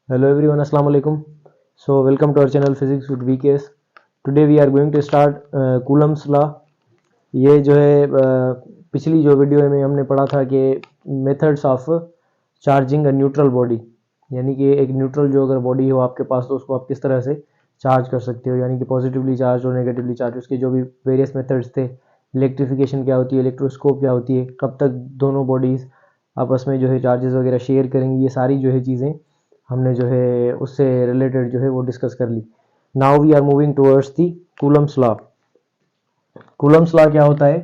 Hello everyone, Assalamu alaikum. So welcome to our channel Physics with VKS. Today we are going to start Coulomb's law. ये जो है पिछली जो video में हमने पढ़ा था कि methods of charging a neutral body, यानी कि एक न्यूट्रल जो अगर बॉडी हो आपके पास तो उसको आप किस तरह से चार्ज कर सकते हो, यानी कि पॉजिटिवली चार्ज और नेगेटिवली चार्ज, उसके जो भी वेरियस मेथड्स थे। इलेक्ट्रिफिकेशन क्या होती है, इलेक्ट्रोस्कोप क्या होती है, कब तक दोनों बॉडीज़ आपस में जो है चार्जेस वगैरह शेयर करेंगी, ये सारी जो है चीज़ें हमने जो है उससे रिलेटेड जो है वो डिस्कस कर ली। Now we are moving towards the Coulomb's law. Coulomb's law क्या होता है?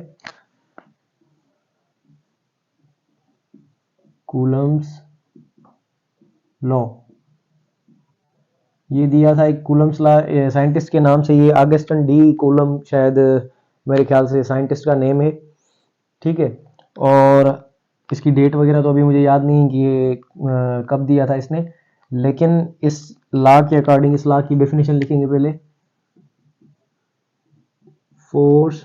कूलम्स लॉ ये दिया था एक कूलम्स लॉ साइंटिस्ट के नाम से, ये ऑगस्टिन डी कूलम शायद मेरे ख्याल से साइंटिस्ट का नेम है, ठीक है। और इसकी डेट वगैरह तो अभी मुझे याद नहीं कि ये कब दिया था इसने, लेकिन इस लॉ के अकॉर्डिंग, इस लॉ की डेफिनेशन लिखेंगे पहले। Force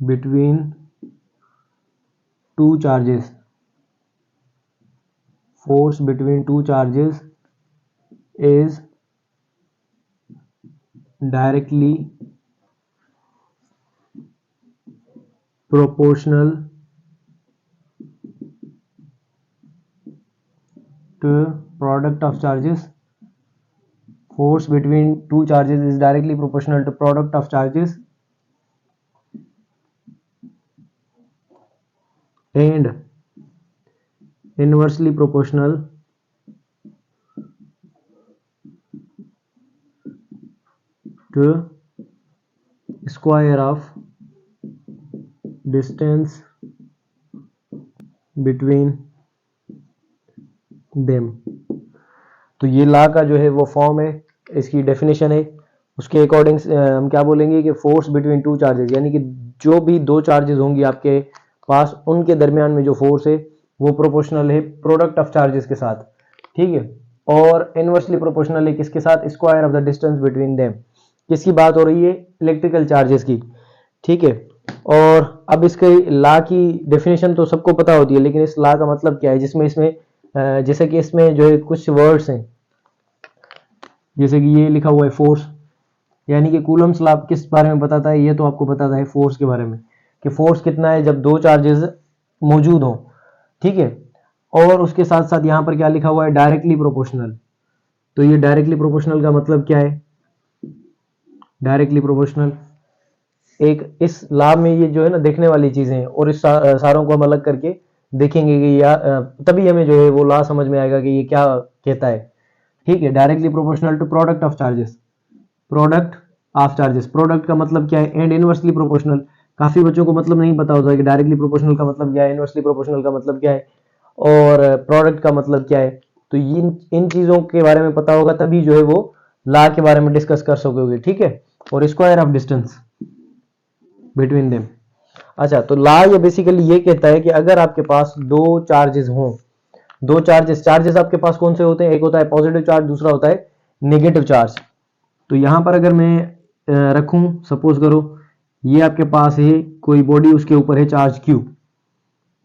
between two charges, force between two charges is directly proportional to product of charges. Force between two charges is directly proportional to product of charges and inversely proportional to square of distance between them। तो ये law का जो है वो form है, इसकी definition है। उसके अकॉर्डिंग हम क्या बोलेंगे कि फोर्स बिटवीन टू चार्जेस, यानी कि जो भी दो चार्जेस होंगी आपके पास, उनके दरमियान में जो फोर्स है वो प्रोपोर्शनल है प्रोडक्ट ऑफ चार्जेस के साथ, ठीक है। और इनवर्सली प्रोपोर्शनल है किसके साथ? Square of the distance between them. किसकी बात हो रही है? इलेक्ट्रिकल चार्जेस की, ठीक है। और अब इसके लॉ की डेफिनेशन तो सबको पता होती है, लेकिन इस लॉ का मतलब क्या है, जिसमें इसमें जैसे कि इसमें जो है कुछ वर्ड्स हैं, जैसे कि ये लिखा हुआ है फोर्स, यानी कि कूलम्स लॉ किस बारे में बताता है? ये तो आपको बताता है फोर्स के बारे में, कि फोर्स कितना है जब दो चार्जेस मौजूद हों, ठीक है। और उसके साथ साथ यहाँ पर क्या लिखा हुआ है? Directly proportional. तो ये डायरेक्टली प्रोपोर्शनल का मतलब क्या है? डायरेक्टली प्रोपोर्शनल एक इस लॉ में ये जो है ना देखने वाली चीजें हैं, और इस सारों को हम अलग करके देखेंगे कि या तभी हमें जो है वो लॉ समझ में आएगा कि ये क्या कहता है, ठीक है। Directly proportional to product of charges, product of charges, product का मतलब क्या है? And inversely proportional. काफी बच्चों को मतलब नहीं पता होता है कि डायरेक्टली प्रोपोर्शनल का मतलब क्या है, इनवर्सली प्रोपोर्शनल का मतलब क्या है, और प्रोडक्ट का मतलब क्या है। तो इन चीजों के बारे में पता होगा तभी जो है वो लॉ के बारे में डिस्कस कर सकोगे, ठीक है। और square of distance between them. अच्छा, तो लॉ ये बेसिकली ये कहता है कि अगर आपके पास दो चार्जेस हों, दो चार्जेस आपके पास कौन से होते हैं? एक होता है पॉजिटिव चार्ज, दूसरा होता है नेगेटिव चार्ज। तो यहां पर अगर मैं रखूं, सपोज करो ये आपके पास है कोई बॉडी, उसके ऊपर है चार्ज Q,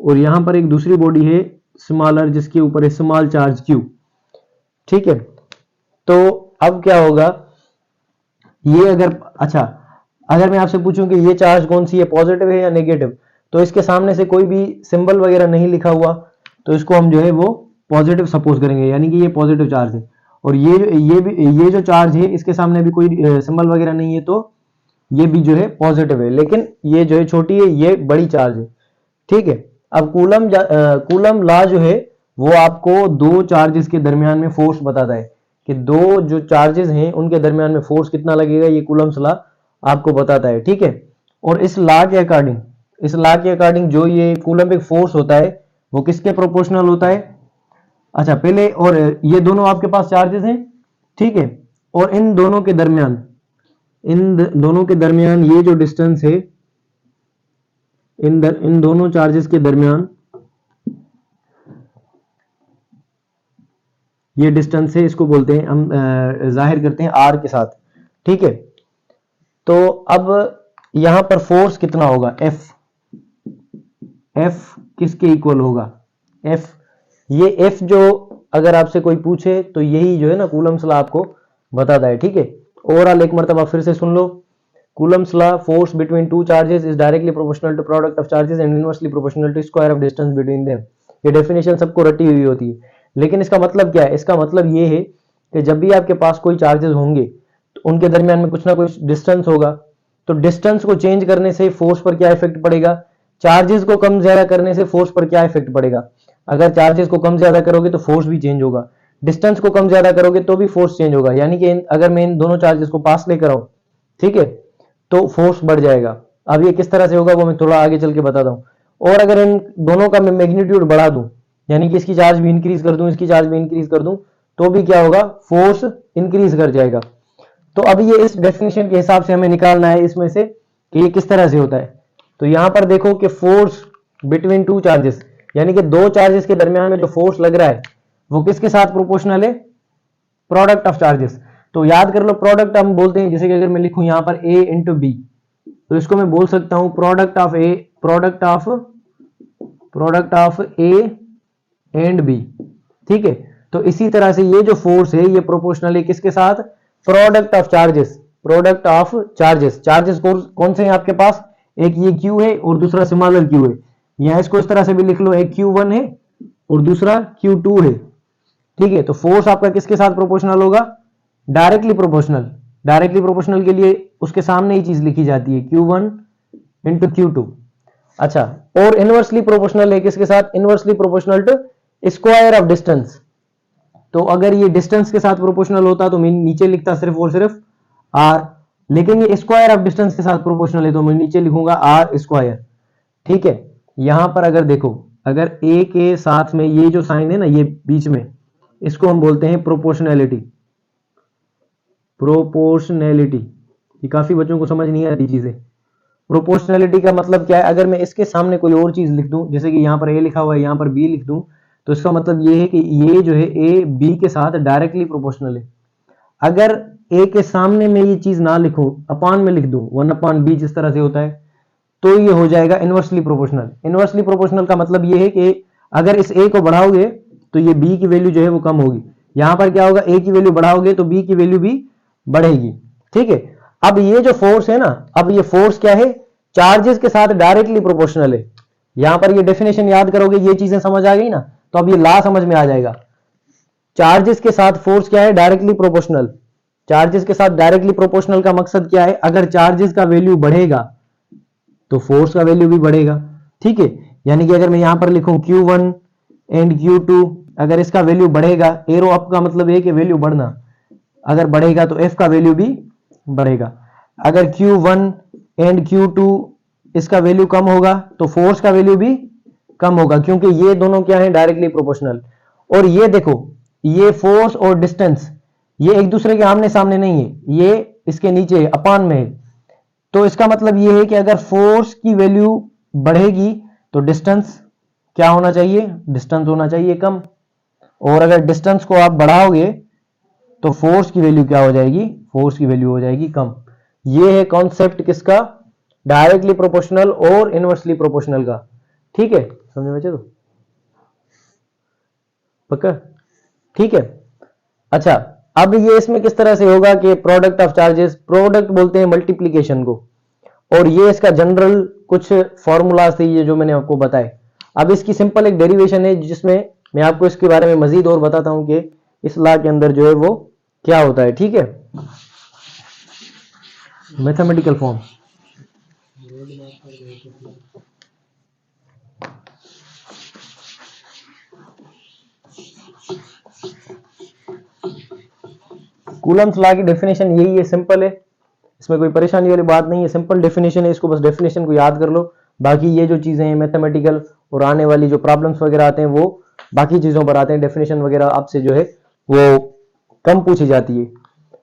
और यहां पर एक दूसरी बॉडी है स्मॉलर, जिसके ऊपर है स्मॉल चार्ज Q, ठीक है। तो अब क्या होगा, ये अगर मैं आपसे पूछूं कि ये चार्ज कौन सी है, पॉजिटिव है या नेगेटिव, तो इसके सामने से कोई भी सिंबल वगैरह नहीं लिखा हुआ, तो इसको हम जो है वो पॉजिटिव सपोज करेंगे, यानी कि ये पॉजिटिव चार्ज है। और ये जो चार्ज है इसके सामने भी कोई सिंबल वगैरह नहीं है, तो ये भी जो है पॉजिटिव है, लेकिन ये जो है छोटी है, ये बड़ी चार्ज है, ठीक है। अब कूलम लॉ जो है वो आपको दो चार्जेस के दरमियान में फोर्स बताता है, कि दो जो चार्जेस हैं उनके दरमियान में फोर्स कितना लगेगा, ये कूलम्स लॉ आपको बताता है, ठीक है। और इस लॉ के अकॉर्डिंग जो ये कूलम्बिक फोर्स होता है वो किसके प्रोपोर्शनल होता है? अच्छा पहले, और ये दोनों आपके पास चार्जेस हैं, ठीक है। और इन दोनों के दरमियान ये जो डिस्टेंस है, इन दोनों चार्जेस के दरमियान ये डिस्टेंस है, इसको बोलते हैं हम, जाहिर करते हैं R के साथ, ठीक है। तो अब यहां पर फोर्स कितना होगा? F किसके इक्वल होगा? F, ये F जो अगर आपसे कोई पूछे तो यही जो है ना कूलम्स लॉ आपको बताता है, ठीक है। ओवरऑल एक मरतबा फिर से सुन लो। Coulomb's law, force between two charges is directly proportional to product of charges and inversely proportional to square of distance between them. ये डेफिनेशन सबको रटी हुई होती है, लेकिन इसका मतलब क्या है? इसका मतलब ये है कि जब भी आपके पास कोई चार्जेस होंगे तो उनके दरमियान में कुछ ना कुछ डिस्टेंस होगा, तो डिस्टेंस को चेंज करने से फोर्स पर क्या इफेक्ट पड़ेगा, चार्जेस को कम ज्यादा करने से फोर्स पर क्या इफेक्ट पड़ेगा। अगर चार्जेस को कम ज्यादा करोगे तो फोर्स भी चेंज होगा, डिस्टेंस को कम ज्यादा करोगे तो भी फोर्स चेंज होगा। यानी कि अगर मैं इन दोनों चार्जेस को पास लेकर आऊं, ठीक है, तो फोर्स बढ़ जाएगा। अब ये किस तरह से होगा वो मैं थोड़ा आगे चल के बताता हूं। और अगर इन दोनों का मैं मैग्नीट्यूड बढ़ा दूं, यानी कि इसकी चार्ज भी इंक्रीज कर दूं, इसकी चार्ज भी इंक्रीज कर दूं, तो भी क्या होगा, फोर्स इंक्रीज कर जाएगा। तो अब ये इस डेफिनेशन के हिसाब से हमें निकालना है इसमें से कि ये किस तरह से होता है। तो यहां पर देखो कि फोर्स बिटवीन टू चार्जेस, यानी कि दो चार्जेस के दरमियान में जो फोर्स लग रहा है वो किसके साथ प्रोपोर्शनल है, प्रोडक्ट ऑफ चार्जेस। तो याद कर लो, प्रोडक्ट हम बोलते हैं, जैसे कि अगर मैं लिखूं यहां पर ए इंटू बी, तो इसको मैं बोल सकता हूं product of A, product of A and B, ठीक है। तो इसी तरह से ये जो फोर्स है ये प्रोपोर्शनल है किसके साथ, product of charges, product of charges. Charges कौन से हैं आपके पास, एक ये Q है और दूसरा स्मॉलर Q है, या इसको इस तरह से भी लिख लो, एक Q1 है और दूसरा Q2 है, ठीक है। तो फोर्स आपका किसके साथ प्रोपोर्शनल होगा, डायरेक्टली प्रोपोर्शनल। डायरेक्टली प्रोपोर्शनल के लिए उसके सामने ही चीज लिखी जाती है, Q1 इंटू Q2। अच्छा, और इनवर्सली प्रोपोर्शनल है किसके साथ, inversely proportional to square of distance. तो अगर ये डिस्टेंस के साथ प्रोपोर्शनल होता तो मैं नीचे लिखता सिर्फ और सिर्फ r, लेकिन ये स्क्वायर ऑफ डिस्टेंस के साथ प्रोपोर्शनल है तो मैं नीचे लिखूंगा r स्क्वायर, ठीक है। यहां पर अगर देखो, अगर a के साथ में ये जो साइन है ना, ये बीच में, इसको हम बोलते हैं प्रोपोर्शनैलिटी। प्रोपोर्शनैलिटी, ये काफी बच्चों को समझ नहीं आती चीजें। प्रोपोर्शनैलिटी का मतलब क्या है, अगर मैं इसके सामने कोई और चीज लिख दूं, जैसे कि यहां पर a लिखा हुआ है, यहां पर b लिख दूं, तो इसका मतलब ये है कि ये जो है a b के साथ डायरेक्टली प्रोपोर्शनल है। अगर a के सामने में ये चीज ना लिखूं, अपान में लिख दूं, 1/b जिस तरह से होता है, तो ये हो जाएगा इनवर्सली प्रोपोर्शनल। इनवर्सली प्रोपोर्शनल का मतलब ये है कि अगर इस a को बढ़ाओगे तो ये b की वैल्यू जो है वो कम होगी। यहां पर क्या होगा, a की वैल्यू बढ़ाओगे तो b की वैल्यू भी बढ़ेगी, ठीक है। अब ये जो फोर्स है ना, अब ये फोर्स क्या है, चार्जेस के साथ डायरेक्टली प्रोपोर्शनल है। यहां पर ये डेफिनेशन याद करोगे, ये चीजें समझ आ गई ना, तो अब ये लॉ समझ में आ जाएगा। चार्जेस के साथ फोर्स क्या है, डायरेक्टली प्रोपोर्शनल। चार्जेस के साथ डायरेक्टली प्रोपोर्शनल का मकसद क्या है, अगर चार्जेस का वैल्यू बढ़ेगा तो फोर्स का वैल्यू भी बढ़ेगा, ठीक है। यानी कि अगर मैं यहां पर लिखूं Q1 एंड Q2, अगर इसका वैल्यू बढ़ेगा, एरो अप का मतलब है कि वैल्यू बढ़ना, अगर बढ़ेगा तो F का वैल्यू भी बढ़ेगा। अगर Q1 एंड Q2 इसका वैल्यू कम होगा तो फोर्स का वैल्यू भी कम होगा, क्योंकि ये दोनों क्या है, डायरेक्टली प्रोपोर्शनल। और ये देखो, ये फोर्स और डिस्टेंस ये एक दूसरे के आमने सामने नहीं है, ये इसके नीचे अपान में है। तो इसका मतलब ये है कि अगर फोर्स की वैल्यू बढ़ेगी तो डिस्टेंस क्या होना चाहिए, डिस्टेंस होना चाहिए कम। और अगर डिस्टेंस को आप बढ़ाओगे तो फोर्स की वैल्यू क्या हो जाएगी, फोर्स की वैल्यू हो जाएगी कम। ये है कॉन्सेप्ट किसका, डायरेक्टली प्रोपोर्शनल और इनवर्सली प्रोपोर्शनल का, ठीक है। समझ में, चलो पक्का, ठीक है। अच्छा, अब ये इसमें किस तरह से होगा कि प्रोडक्ट ऑफ चार्जेस, प्रोडक्ट बोलते हैं मल्टीप्लीकेशन को, और ये इसका जनरल कुछ फॉर्मूलाज थे ये जो मैंने आपको बताए। अब इसकी सिंपल एक डेरिवेशन है जिसमें मैं आपको इसके बारे में मजीद और बताता हूं कि इस लॉ के अंदर जो है वो क्या होता है, ठीक है। मैथमेटिकल फॉर्म, कूलम्स लॉ की डेफिनेशन यही है, सिंपल है, इसमें कोई परेशानी वाली बात नहीं है, सिंपल डेफिनेशन है, इसको बस डेफिनेशन को याद कर लो। बाकी ये जो चीजें हैं मैथमेटिकल और आने वाली जो प्रॉब्लम्स वगैरह आते हैं वो बाकी चीजों पर आते हैं, डेफिनेशन वगैरह आपसे जो है वो कम पूछी जाती है।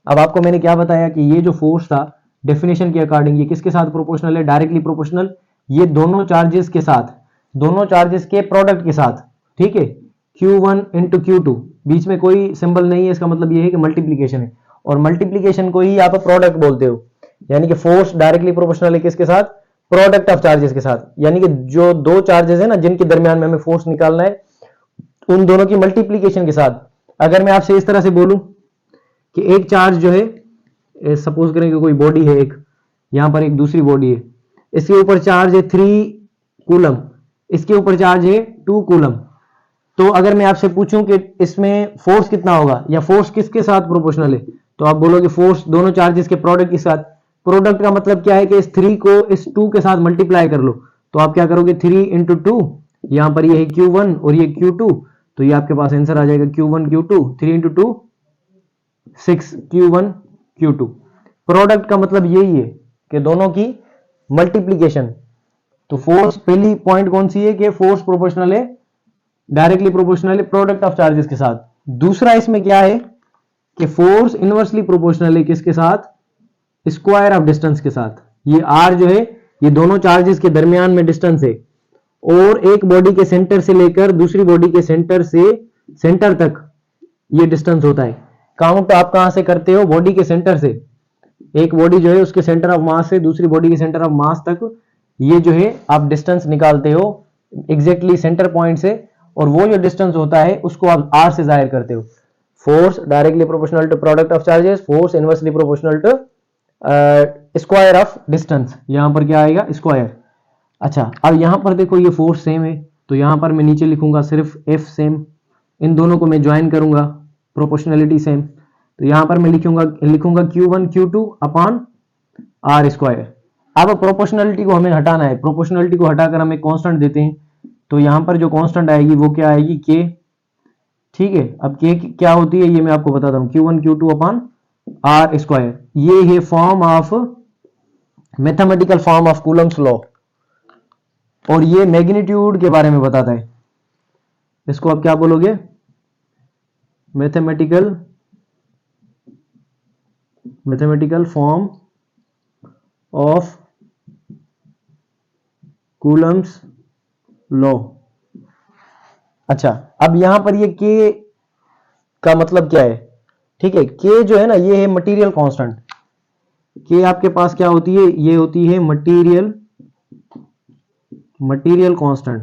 अब आपको मैंने क्या बताया कि ये जो फोर्स था डेफिनेशन के अकॉर्डिंग ये किसके साथ प्रोपोर्शनल है, डायरेक्टली प्रोपोर्शनल। ये दोनों चार्जेस के साथ, दोनों चार्जेस के प्रोडक्ट के साथ, ठीक है। Q1 इंटू Q2, बीच में कोई सिंबल नहीं है, इसका मतलब ये है कि मल्टीप्लीकेशन है, और मल्टीप्लीकेशन को ही आप प्रोडक्ट बोलते हो। यानी कि फोर्स डायरेक्टली प्रोपोर्शनल है किसके साथ, प्रोडक्ट ऑफ चार्जेस के साथ। यानी कि जो दो चार्जेस है ना जिनके दरमियान में हमें फोर्स निकालना है, उन दोनों की मल्टीप्लीकेशन के साथ। अगर मैं आपसे इस तरह से बोलूं कि एक चार्ज जो है, सपोज करें कि कोई बॉडी है, एक यहां पर एक दूसरी बॉडी है, इसके ऊपर चार्ज है 3 कूलम, इसके ऊपर चार्ज है 2 कूलम। तो अगर मैं आपसे पूछूं कि इसमें फोर्स कितना होगा या फोर्स किसके साथ प्रोपोर्शनल है, तो आप बोलोगे फोर्स दोनों चार्जेस के प्रोडक्ट के साथ। प्रोडक्ट का मतलब क्या है कि इस 3 को इस 2 के साथ मल्टीप्लाई कर लो। तो आप क्या करोगे, 3 इंटू 2, यहां पर ये है Q1 और ये Q2, तो ये आपके पास आंसर आ जाएगा Q1 Q2, 3 into 2 6 Q1 Q2। Product का मतलब यही है कि दोनों की मल्टीप्लीकेशन। तो फोर्स पहली पॉइंट कौन सी है कि फोर्स प्रोपोर्शनल है, डायरेक्टली प्रोपोर्शनल है प्रोडक्ट ऑफ चार्जेस के साथ। दूसरा इसमें क्या है कि फोर्स इनवर्सली प्रोपोर्शनल है किसके साथ, स्क्वायर ऑफ डिस्टेंस के साथ। ये आर जो है ये दोनों चार्जेस के दरमियान में डिस्टेंस है, और एक बॉडी के सेंटर से लेकर दूसरी बॉडी के सेंटर से सेंटर तक ये डिस्टेंस होता है। काउंट आप कहां से करते हो, बॉडी के सेंटर से। एक बॉडी जो है उसके सेंटर ऑफ मास से दूसरी बॉडी के सेंटर ऑफ मास तक ये जो है आप डिस्टेंस निकालते हो एग्जैक्टली सेंटर पॉइंट से, और वो जो डिस्टेंस होता है उसको आप आर से जाहिर करते हो। Force directly proportional to product of charges, force inversely proportional to square of distance. यहां पर क्या आएगा, स्क्वायर। अच्छा, अब यहां पर देखो ये फोर्स सेम है, तो यहां पर मैं नीचे लिखूंगा सिर्फ एफ सेम, इन दोनों को मैं ज्वाइन करूंगा, प्रोपोर्शनलिटी सेम। तो यहां पर मैं लिखूंगा Q1 Q2 upon R square. अब प्रोपोर्शनलिटी को हमें हटाना है, प्रोपोर्शनलिटी को हटाकर हम एक कांस्टेंट देते हैं, तो यहां पर जो कांस्टेंट आएगी वो क्या आएगी, के। ठीक है, अब के क्या होती है ये मैं आपको बताता हूं, Q1 Q2 upon R square. ये है form of mathematical form of Coulomb's law, और ये मैग्नीट्यूड के बारे में बताता है। इसको आप क्या बोलोगे, mathematical form of Coulomb's law. अच्छा, अब यहां पर ये के का मतलब क्या है, ठीक है, के जो है ना ये है मटेरियल कांस्टेंट। के आपके पास क्या होती है, ये होती है मटेरियल कांस्टेंट।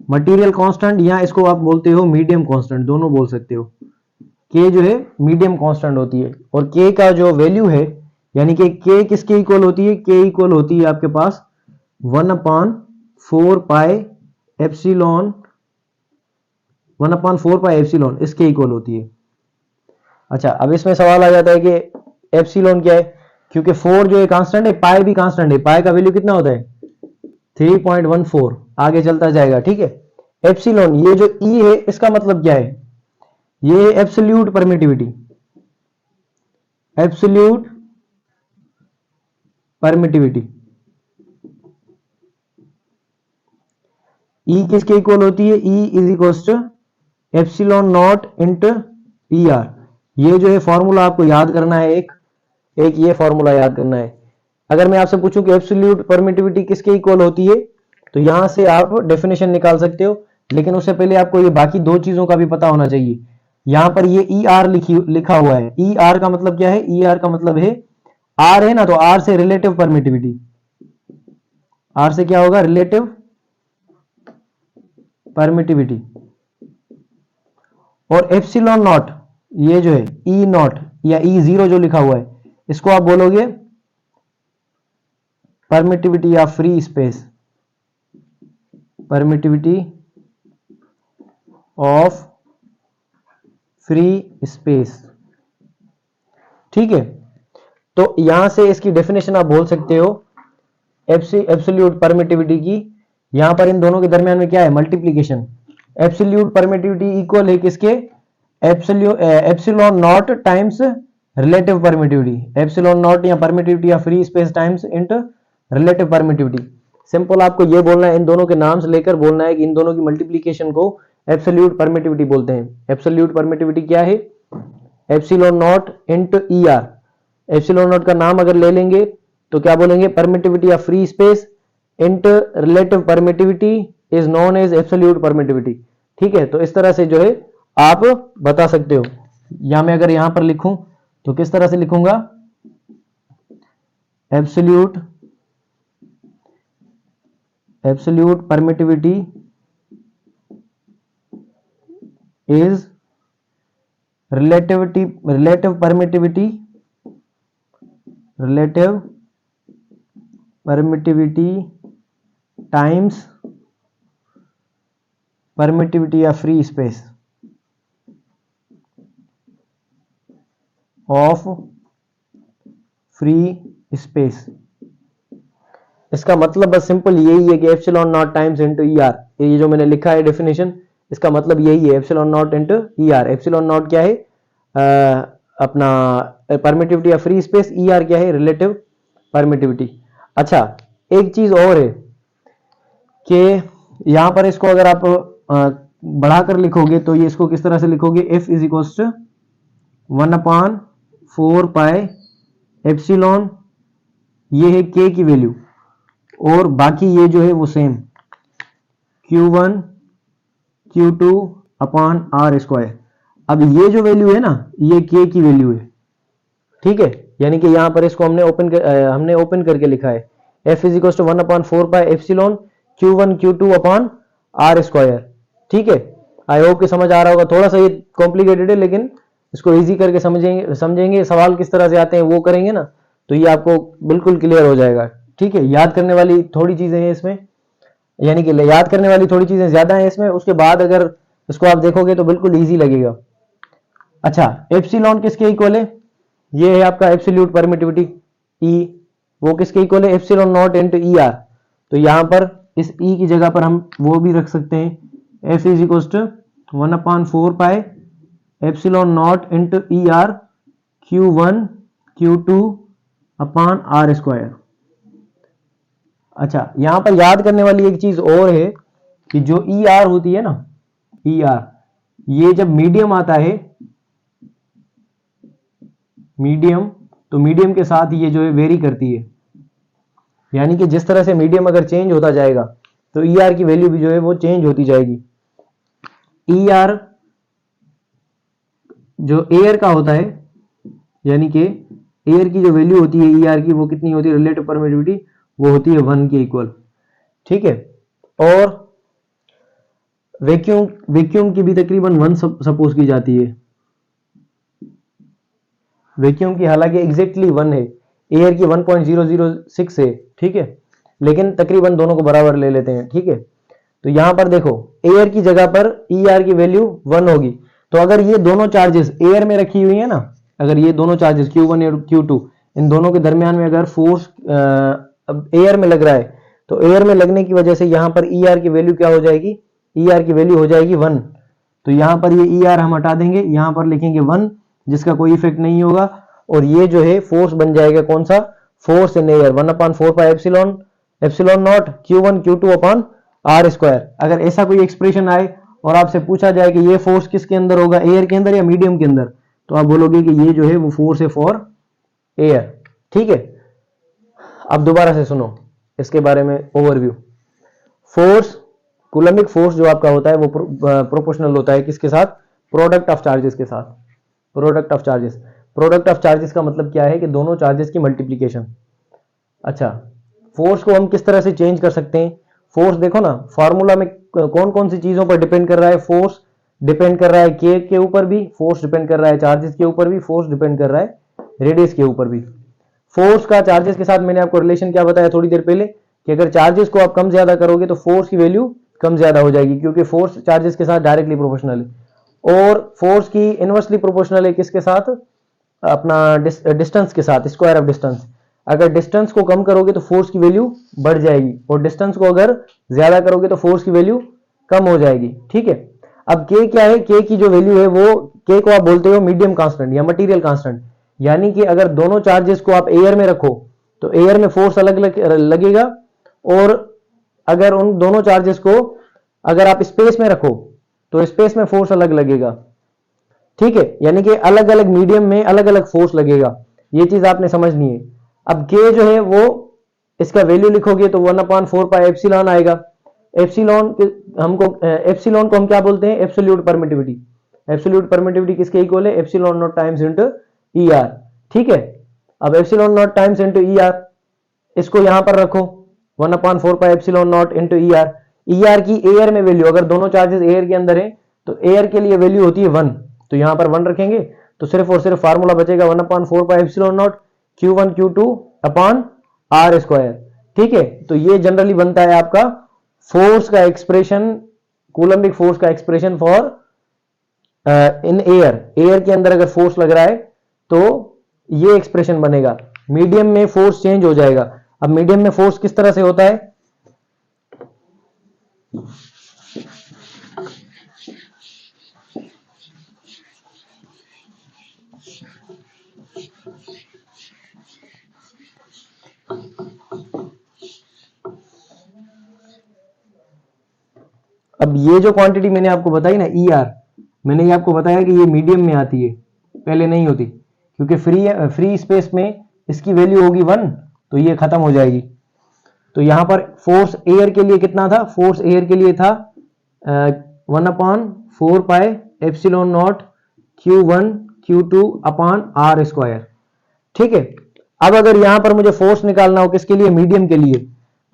मटेरियल कांस्टेंट या इसको आप बोलते हो मीडियम कांस्टेंट, दोनों बोल सकते हो। के जो है मीडियम कांस्टेंट होती है, और के का जो वैल्यू है, यानी कि के किसके इक्वल होती है, के इक्वल होती है आपके पास 1/4 पाई एप्सिलॉन, 1/4 पाई एप्सिलॉन इसके इक्वल होती है। अच्छा, अब इसमें सवाल आ जाता है कि एप्सिलॉन क्या है, क्योंकि 4 जो है कांस्टेंट है, पाई भी कांस्टेंट है, पाई का वैल्यू कितना होता है 3.14, आगे चलता जाएगा। ठीक है, एप्सिलॉन ये जो ई है इसका मतलब क्या है, ये absolute permittivity, absolute permittivity. E किसके इक्वल होती है, E is equal to epsilon naught into P R. ये जो है फॉर्मूला आपको याद करना है, एक ये फॉर्मूला याद करना है। अगर मैं आपसे पूछूं कि एब्सोल्यूट परमिटिविटी किसके इक्वल होती है, तो यहां से आप डेफिनेशन निकाल सकते हो, लेकिन उससे पहले आपको ये बाकी दो चीजों का भी पता होना चाहिए। यहां पर ये ई आर लिखा हुआ है, ई आर का मतलब क्या है, ई आर का मतलब है, आर है ना, तो आर से रिलेटिव परमिटिविटी, आर से क्या होगा, रिलेटिव परमिटिविटी। और एप्सिलॉन नॉट ये जो है ई नॉट या ई जीरो जो लिखा हुआ है, इसको आप बोलोगे परमिटिविटी या free space, permittivity of free space. ठीक है, तो यहां से इसकी डेफिनेशन आप बोल सकते हो एब्सोल्यूट परमिटिविटी की। यहां पर इन दोनों के दरमियान में क्या है, मल्टीप्लीकेशन। एब्सोल्यूट परमिटिविटी इक्वल है किसके, epsilon not times relative permittivity, epsilon not या परमिटिविटी या free space times into relative permittivity. Simple आपको ये बोलना है, इन दोनों के नाम से लेकर बोलना है कि इन दोनों की मल्टीप्लीकेशन को एब्सोल्यूट परमिटिविटी बोलते हैं। एब्सोल्यूट परमिटिविटी क्या है, epsilon naught into E R. Epsilon naught का नाम अगर ले लेंगे तो क्या बोलेंगे, permittivity of free space into relative permittivity is known as absolute permittivity. ठीक है, तो इस तरह से जो है आप बता सकते हो। या मैं अगर यहां पर लिखूं तो किस तरह से लिखूंगा, absolute permittivity is relative permittivity times permittivity या free space of free space। इसका मतलब बस सिंपल यही है कि epsilon not times into E are, ये जो मैंने लिखा है डेफिनेशन, इसका मतलब यही है epsilon naught into E R. Epsilon not क्या है? अपना परमिटिविटी या फ्री स्पेस, ई आर क्या है? Relative permittivity. अच्छा, एक चीज और है कि यहां पर इसको अगर आप बढ़ाकर लिखोगे तो ये इसको किस तरह से लिखोगे? F is equals to 1/4 pi epsilon, ये है के की वैल्यू, और बाकी ये जो है वो same Q1 Q2 upon R square. अब ये जो वैल्यू है ना, ये के की वैल्यू है, ठीक है। यानी कि यहां पर इसको हमने ओपन करके लिखा है F is equal to 1/4 pi epsilon Q1 Q2 upon R square, ठीक है। आई होप कि समझ आ रहा होगा। थोड़ा सा ये कॉम्प्लिकेटेड है, लेकिन इसको इजी करके समझेंगे सवाल किस तरह से आते हैं वो करेंगे ना, तो ये आपको बिल्कुल क्लियर हो जाएगा, ठीक है। याद करने वाली थोड़ी चीजें हैं इसमें, यानी कि याद करने वाली थोड़ी चीजें ज्यादा हैं इसमें, उसके बाद अगर इसको आप देखोगे तो बिल्कुल इजी लगेगा। अच्छा, एप्सिलॉन किसके इक्वल है? ये है आपका एब्सोल्यूट परमिटिविटी ई, वो किसके इक्वल है? Epsilon naught into E are. तो यहां पर इस ई की जगह पर हम वो भी रख सकते हैं, F is equal to 1/4 pi epsilon naught into E R Q1 Q2 upon R square. अच्छा, यहां पर याद करने वाली एक चीज और है कि जो ई आर होती है ना, ई आर, ये जब मीडियम आता है, मीडियम, तो मीडियम के साथ ये जो है वेरी करती है। यानी कि जिस तरह से मीडियम अगर चेंज होता जाएगा तो ई आर की वैल्यू भी जो है वो चेंज होती जाएगी। ई आर जो एयर का होता है, यानी कि एयर की जो वैल्यू होती है ई आर की, वो कितनी होती है? रिलेटिव परमिटिविटी, वो होती है 1 के इक्वल, ठीक है। और वैक्यूम की भी तकरीबन 1 सपोज की जाती है। वैक्यूम की हालांकि एग्जैक्टली 1 है, एयर की 1.006 है, ठीक है, लेकिन तकरीबन दोनों को बराबर ले लेते हैं, ठीक है। तो यहां पर देखो, एयर की जगह पर ई आर की वैल्यू 1 होगी। तो अगर ये दोनों चार्जेस एयर में रखी हुई है ना, अगर ये दोनों चार्जेस Q1 और Q2, इन दोनों के दरमियान में अगर फोर्स एयर में लग रहा है, तो एयर में लगने की वजह से यहां पर ई आर की वैल्यू क्या हो जाएगी? ई आर की वैल्यू हो जाएगी 1। तो यहां पर ये ई आर हम हटा देंगे, यहां पर लिखेंगे 1, जिसका कोई इफेक्ट नहीं होगा, और ये जो है फोर्स बन जाएगा कौन सा? Force in air 1/4 pi epsilon naught Q1 Q2 upon R square. अगर ऐसा कोई एक्सप्रेशन आए और आपसे पूछा जाए कि ये फोर्स किसके अंदर होगा, एयर के अंदर या मीडियम के अंदर, तो आप बोलोगे कि ये जो है वो फोर्स है फॉर एयर, ठीक है। अब दोबारा से सुनो इसके बारे में ओवरव्यू। फोर्स, कूलम्बिक फोर्स जो आपका होता है वो प्रोपोर्शनल होता है किसके साथ? प्रोडक्ट ऑफ चार्जेस के साथ। Product of charges, product of charges का मतलब क्या है? कि दोनों चार्जेस की मल्टीप्लीकेशन। अच्छा, फोर्स को हम किस तरह से चेंज कर सकते हैं? फोर्स देखो ना, फॉर्मूला में कौन कौन सी चीजों पर डिपेंड कर रहा है? फोर्स डिपेंड कर रहा है के के ऊपर भी, फोर्स डिपेंड कर रहा है चार्जेस के ऊपर भी, फोर्स डिपेंड कर रहा है रेडियस के ऊपर भी। फोर्स का चार्जेस के साथ मैंने आपको रिलेशन क्या बताया थोड़ी देर पहले, कि अगर चार्जेस को आप कम ज्यादा करोगे तो फोर्स की वैल्यू कम ज्यादा हो जाएगी, क्योंकि फोर्स चार्जेस के साथ डायरेक्टली प्रोपोर्शनल है। और फोर्स की इनवर्सली प्रोपोर्शनल है किसके साथ? अपना डिस्टेंस के साथ, स्क्वायर ऑफ डिस्टेंस। अगर डिस्टेंस को कम करोगे तो फोर्स की वैल्यू बढ़ जाएगी, और डिस्टेंस को अगर ज्यादा करोगे तो फोर्स की वैल्यू कम हो जाएगी, ठीक है। अब के क्या है? के की जो वैल्यू है वो, के को आप बोलते हो मीडियम कांस्टेंट या मटेरियल कांस्टेंट। यानी कि अगर दोनों चार्जेस को आप एयर में रखो तो एयर में फोर्स अलग लगेगा, और अगर उन दोनों चार्जेस को अगर आप स्पेस में रखो तो स्पेस में फोर्स अलग लगेगा, ठीक है। यानी कि अलग अलग मीडियम में अलग अलग फोर्स लगेगा, ये चीज आपने समझनी है। अब के जो है वो, इसका वैल्यू लिखोगे तो 1/4 पाई एप्सिलॉन आएगा। एप्सिलॉन को हम क्या बोलते हैं? Absolute permittivity. एब्सोल्यूट परमिटिविटी किसके इक्वल है? Epsilon not times into E are, ठीक है। अब epsilon not times into E are, इसको यहां पर रखो 1/4 pi epsilon naught into E are. E R की एयर में वैल्यू, अगर दोनों चार्जेस एयर के अंदर है तो एयर के लिए वैल्यू होती है 1, तो यहां पर 1 रखेंगे तो सिर्फ और सिर्फ फार्मूला बचेगा 1/4πε0 Q1 Q2 upon R square. ठीक है, तो ये जनरली बनता है आपका फोर्स का एक्सप्रेशन, कूलम्बिक फोर्स का expression for in air. Air के अंदर अगर फोर्स लग रहा है तो ये एक्सप्रेशन बनेगा। मीडियम में फोर्स चेंज हो जाएगा। अब मीडियम में फोर्स किस तरह से होता है, अब ये जो क्वांटिटी मैंने आपको बताई ना ई आर, मैंने ये आपको बताया कि ये मीडियम में आती है, पहले नहीं होती, क्योंकि फ्री स्पेस में इसकी वैल्यू होगी 1, तो ये खत्म हो जाएगी। तो यहां पर फोर्स एयर के लिए कितना था, फोर्स एयर के लिए था 1/4πε0 Q1 Q2 upon R square. ठीक है, अब अगर यहां पर मुझे फोर्स निकालना हो किसके लिए, मीडियम के लिए,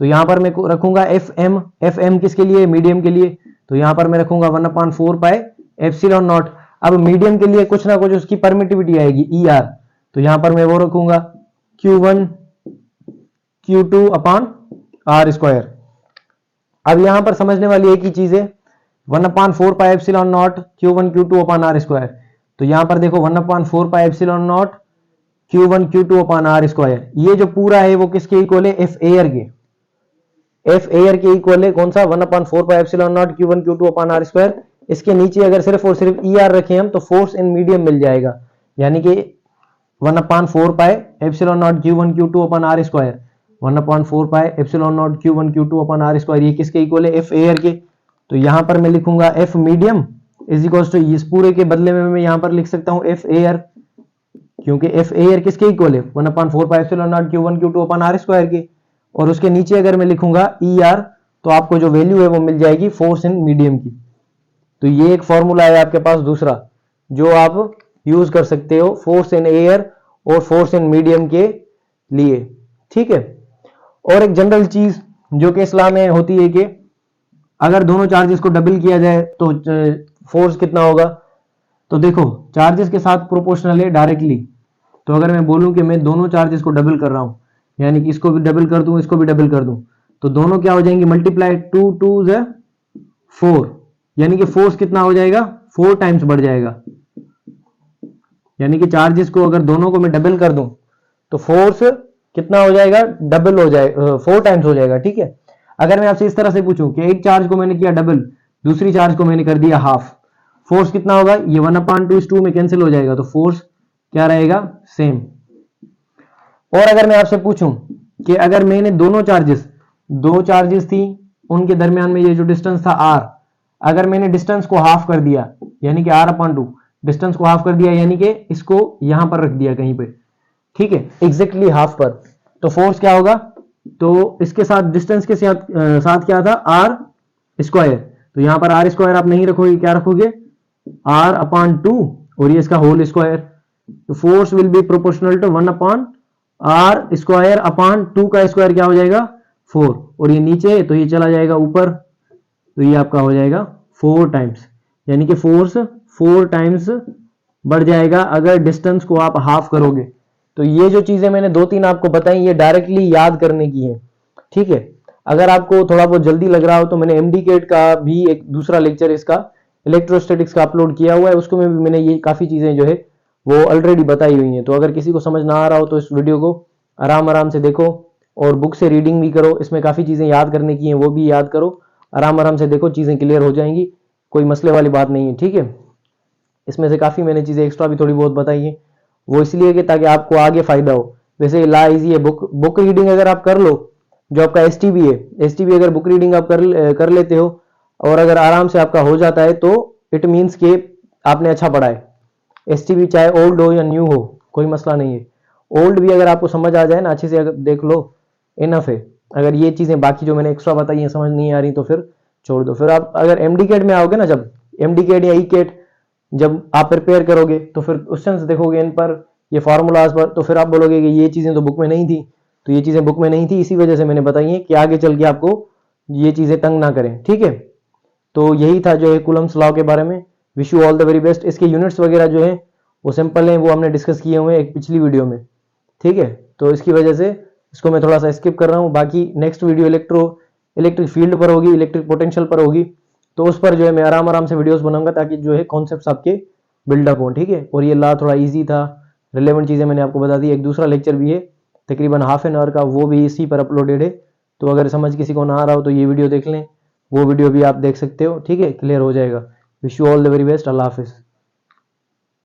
तो यहां पर मैं रखूंगा एफ एम किसके लिए, मीडियम के लिए, तो यहां पर मैं रखूंगा 1/4πε0। अब मीडियम के लिए कुछ ना कुछ उसकी परमिटिविटी आएगी ई आर, तो यहां पर मैं वो रखूंगा Q1 Q2 upon R square. अब यहां पर समझने वाली एक ही चीज है, 1/4πε0 Q1 Q2 upon R square, तो यहां पर देखो 1/4πε0 Q1 Q2 upon R square, ये जो पूरा है वो किसके इक्वल है, एफ एयर के, एफ एयर के इक्वल है कौन सा, 1/4πε0 Q1 Q2 upon R square. इसके नीचे अगर सिर्फ और सिर्फ ई आर रखें हम तो फोर्स इन मीडियम मिल जाएगा, यानी कि 1/4πε0 Q1 Q2 upon R square, 1/4πε0 Q1 Q2 upon R square, ये किसके इक्वल है, एफ एयर के। तो यहां पर मैं लिखूंगा F medium is equal to, इस पूरे के बदले में मैं यहां पर लिख सकता हूं एफ एयर, क्योंकि एफ एयर किसके इक्वल है, 1/4πε0 Q1 Q2 upon R square के। और उसके नीचे अगर मैं लिखूंगा ई आर, तो आपको जो वैल्यू है वो मिल जाएगी फोर्स इन मीडियम की। तो ये एक फॉर्मूला है आपके पास दूसरा जो आप यूज कर सकते हो फोर्स इन एयर और फोर्स इन मीडियम के लिए। ठीक है, और एक जनरल चीज जो कि इस्लाम में होती है कि अगर दोनों चार्जेस को डबल किया जाए तो फोर्स कितना होगा, तो देखो चार्जेस के साथ प्रोपोर्शनल है डायरेक्टली। तो अगर मैं बोलूं कि मैं दोनों चार्जेस को डबल कर रहा हूं, यानी कि इसको भी डबल कर दूं, इसको भी डबल कर दूं, तो दोनों क्या हो जाएंगे, मल्टीप्लाई, 2 2 is 4, यानी कि फोर्स कितना हो जाएगा, 4 टाइम्स बढ़ जाएगा। यानी कि चार्जेस को अगर दोनों को मैं डबल कर दूं तो फोर्स कितना हो जाएगा, डबल हो जाएगा, 4 टाइम्स हो जाएगा। ठीक है, अगर मैं आपसे इस तरह से पूछूं कि एक चार्ज को मैंने किया डबल, दूसरी चार्ज को मैंने कर दिया हाफ, फोर्स कितना होगा, ये 1/2 में कैंसिल हो जाएगा, तो फोर्स क्या रहेगा, सेम। और अगर मैं आपसे पूछूं कि अगर मैंने दो चार्जेस थी, उनके दरमियान में ये जो डिस्टेंस था r, अगर मैंने डिस्टेंस को हाफ कर दिया, यानी कि r/2 डिस्टेंस को हाफ कर दिया, यानी कि इसको यहां पर रख दिया कहीं पे, ठीक है, एग्जैक्टली हाफ पर, तो फोर्स क्या होगा, तो इसके साथ डिस्टेंस के साथ क्या था, आर स्क्वायर, तो यहां पर आर स्क्वायर आप नहीं रखोगे, क्या रखोगे, r/2 और ये इसका होल स्क्वायर, तो force will be proportional to 1/r square upon 2 का स्क्वायर क्या हो जाएगा, 4, और ये नीचे तो ये चला जाएगा ऊपर, तो ये आपका हो जाएगा 4 टाइम्स, यानी कि फोर्स 4 टाइम्स बढ़ जाएगा अगर डिस्टेंस को आप हाफ करोगे। तो ये जो चीजें मैंने 2-3 आपको बताई ये डायरेक्टली याद करने की है। ठीक है, अगर आपको थोड़ा बहुत जल्दी लग रहा हो तो मैंने एमडीकेट का भी एक दूसरा लेक्चर इसका इलेक्ट्रोस्टैटिक्स का अपलोड किया हुआ है, उसको में भी मैंने ये काफी चीजें जो है वो ऑलरेडी बताई हुई हैं। तो अगर किसी को समझ ना आ रहा हो तो इस वीडियो को आराम से देखो और बुक से रीडिंग भी करो, इसमें काफी चीजें याद करने की हैं वो भी याद करो, आराम से देखो, चीजें क्लियर हो जाएंगी, कोई मसले वाली बात नहीं है। ठीक है, इसमें से काफी मैंने चीजें एक्स्ट्रा भी थोड़ी बहुत बताई हैं, वो इसलिए कि ताकि आपको आगे फायदा हो। वैसे ला इजी है, बुक रीडिंग अगर आप कर लो, जो आपका एसटीबी है, एसटीबी अगर बुक रीडिंग आप कर लेते हो और अगर आराम से आपका हो जाता है तो इट मीन्स कि आपने अच्छा पढ़ा है। एसटीबी चाहे ओल्ड हो या न्यू हो कोई मसला नहीं है, ओल्ड भी अगर आपको समझ आ जाए ना अच्छे से, अगर देख लो इनफ है। अगर ये चीजें बाकी जो मैंने एक्स्ट्रा बताई हैं समझ नहीं आ रही तो फिर छोड़ दो। फिर आप अगर एमडीकेट में आओगे ना, जब एमडीकेट या ईकेट जब आप प्रिपेयर करोगे तो फिर क्वेश्चंस देखोगे इन पर, ये फार्मूलाज पर, तो फिर आप बोलोगे कि ये चीजें तो बुक में नहीं थी, तो ये चीजें बुक में नहीं थी, इसी वजह से मैंने बताई है कि आगे चल के आपको ये चीजें तंग ना करें। ठीक है, तो यही था जो है कूलम्स लॉ के बारे में। Wish you all the very best. इसके यूनिट्स वगैरह जो है वो सिंपल हैं, वो हमने डिस्कस किए हुए हैं एक पिछली वीडियो में, ठीक है। तो इसकी वजह से इसको मैं थोड़ा सा स्किप कर रहा हूँ। बाकी नेक्स्ट वीडियो इलेक्ट्रिक फील्ड पर होगी, इलेक्ट्रिक पोटेंशियल पर होगी, तो उस पर जो है मैं आराम आराम से वीडियोस बनाऊंगा ताकि जो है कॉन्सेप्ट्स आपके बिल्डअप हों, ठीक है। और ये ला थोड़ा इजी था, रिलेवेंट चीज़ें मैंने आपको बता दी। एक दूसरा लेक्चर भी है तकरीबन हाफ एन आवर का, वो भी इसी पर अपलोडेड है। तो अगर समझ किसी को ना आ रहा हो तो ये वीडियो देख लें, वो वीडियो भी आप देख सकते हो, ठीक है, क्लियर हो जाएगा। Wish you all the very best. अल्लाह हाफिज़।